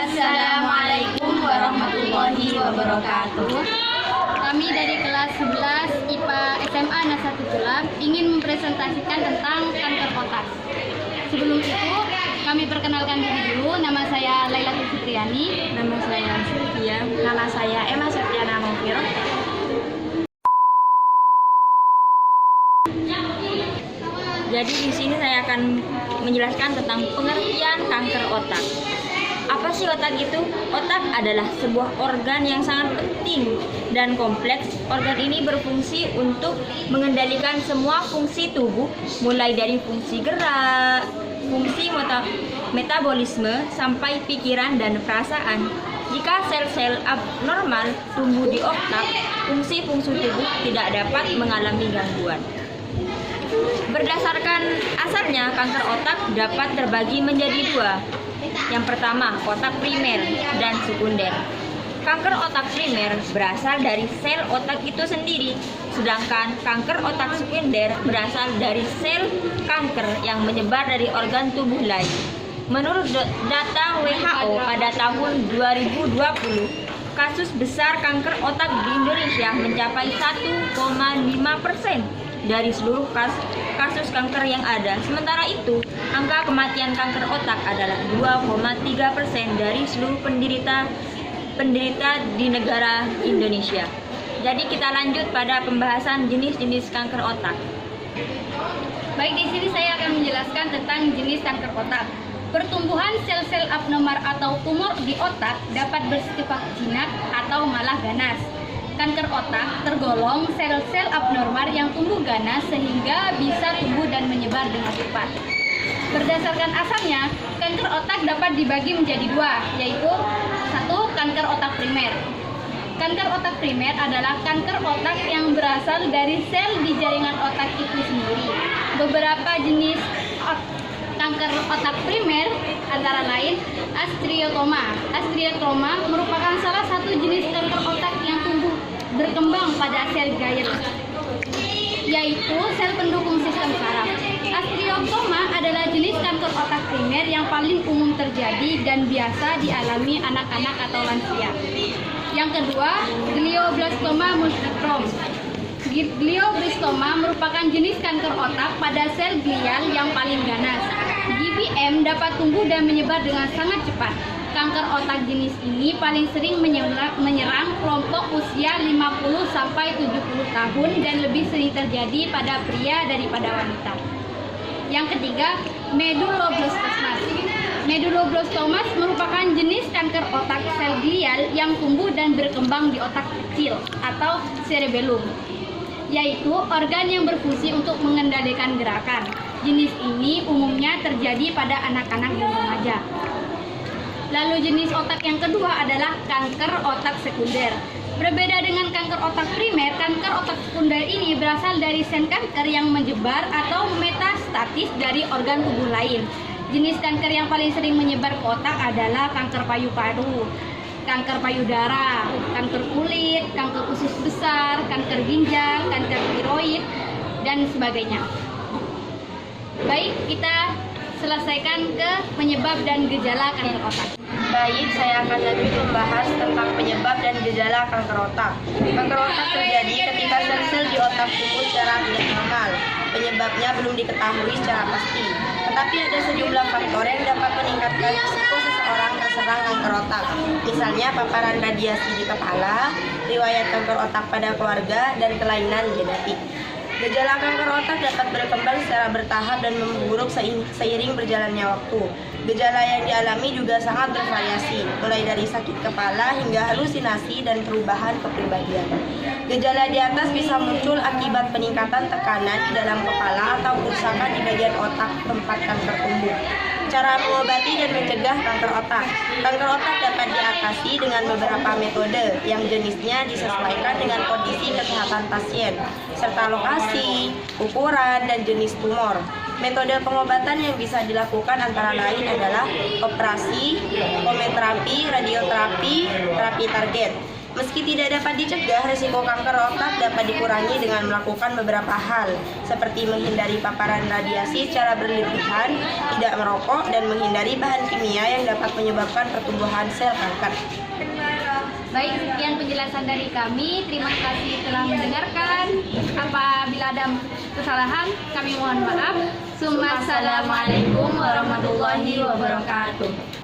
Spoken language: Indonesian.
Assalamualaikum warahmatullahi wabarakatuh. Kami dari kelas 11 IPA SMA Nasatullah ingin mempresentasikan tentang kanker otak. Sebelum itu, kami perkenalkan diri dulu. Nama saya Lailatul Fitriani. Nama saya Sylvia. Nama saya Emma Septiana Novir. Jadi di sini saya akan menjelaskan tentang pengertian kanker otak. Apa sih otak itu? Otak adalah sebuah organ yang sangat penting dan kompleks. Organ ini berfungsi untuk mengendalikan semua fungsi tubuh, mulai dari fungsi gerak, fungsi metabolisme, sampai pikiran dan perasaan. Jika sel-sel abnormal tumbuh di otak, fungsi-fungsi tubuh tidak dapat mengalami gangguan. Berdasarkan asalnya, kanker otak dapat terbagi menjadi dua. Yang pertama, otak primer dan sekunder. Kanker otak primer berasal dari sel otak itu sendiri, sedangkan kanker otak sekunder berasal dari sel kanker yang menyebar dari organ tubuh lain. Menurut data WHO pada tahun 2020, kasus besar kanker otak di Indonesia mencapai 1,5% dari seluruh kasus kanker yang ada. Sementara itu, angka kematian kanker otak adalah 2,3% dari seluruh penderita di negara Indonesia. Jadi kita lanjut pada pembahasan jenis-jenis kanker otak. Baik, di sini saya akan menjelaskan tentang jenis kanker otak. Pertumbuhan sel-sel abnormal atau tumor di otak dapat bersifat jinak atau malah ganas. Kanker otak tergolong sel-sel abnormal yang tumbuh ganas sehingga bisa tumbuh dan menyebar dengan cepat. Berdasarkan asalnya, kanker otak dapat dibagi menjadi dua, yaitu satu, kanker otak primer. Kanker otak primer adalah kanker otak yang berasal dari sel di jaringan otak itu sendiri. Beberapa jenis kanker otak primer antara lain asteriotoma. Asteriotoma merupakan salah satu jenis kanker otak yang tumbuh berkembang pada sel glial, yaitu sel pendukung sistem saraf. Asteriotoma adalah jenis kanker otak primer yang paling umum terjadi dan biasa dialami anak-anak atau lansia. Yang kedua, glioblastoma multiforme. Glioblastoma merupakan jenis kanker otak pada sel glial yang paling ganas. GBM dapat tumbuh dan menyebar dengan sangat cepat. Kanker otak jenis ini paling sering menyerang kelompok usia 50 sampai 70 tahun dan lebih sering terjadi pada pria daripada wanita. Yang ketiga, medulloblastomas. Medulloblastomas merupakan jenis kanker otak sel glial yang tumbuh dan berkembang di otak kecil atau cerebellum, yaitu organ yang berfungsi untuk mengendalikan gerakan. Jenis ini umumnya terjadi pada anak-anak dan remaja. Lalu jenis otak yang kedua adalah kanker otak sekunder. Berbeda dengan kanker otak primer, kanker otak sekunder ini berasal dari sel kanker yang menyebar atau metastatis dari organ tubuh lain. Jenis kanker yang paling sering menyebar ke otak adalah kanker paru-paru, kanker payudara, kanker kulit, kanker usus besar, kanker ginjal, kanker tiroid, dan sebagainya. Baik, kita selesaikan ke penyebab dan gejala kanker otak. Baik, saya akan lanjut membahas tentang penyebab dan gejala kanker otak. Kanker otak terjadi ketika sel-sel di otak tumbuh secara tidak normal. Penyebabnya belum diketahui secara pasti, tetapi ada sejumlah faktor yang dapat meningkatkan risiko seseorang terserang kanker otak. Misalnya paparan radiasi di kepala, riwayat kanker otak pada keluarga, dan kelainan genetik. Gejala kanker otak dapat berkembang secara bertahap dan memburuk seiring berjalannya waktu. Gejala yang dialami juga sangat bervariasi, mulai dari sakit kepala hingga halusinasi dan perubahan kepribadian. Gejala di atas bisa muncul akibat peningkatan tekanan di dalam kepala atau kerusakan di bagian otak tempat kanker tumbuh. Cara mengobati dan mencegah kanker otak. Kanker otak dapat diatasi dengan beberapa metode yang jenisnya disesuaikan dengan kondisi kesehatan pasien, serta lokasi, ukuran, dan jenis tumor. Metode pengobatan yang bisa dilakukan antara lain adalah operasi, kemoterapi, radioterapi, terapi target. Meski tidak dapat dicegah, risiko kanker otak dapat dikurangi dengan melakukan beberapa hal, seperti menghindari paparan radiasi secara berlebihan, tidak merokok, dan menghindari bahan kimia yang dapat menyebabkan pertumbuhan sel kanker. Baik, sekian penjelasan dari kami. Terima kasih telah mendengarkan. Apabila ada kesalahan, kami mohon maaf. Assalamualaikum warahmatullahi wabarakatuh.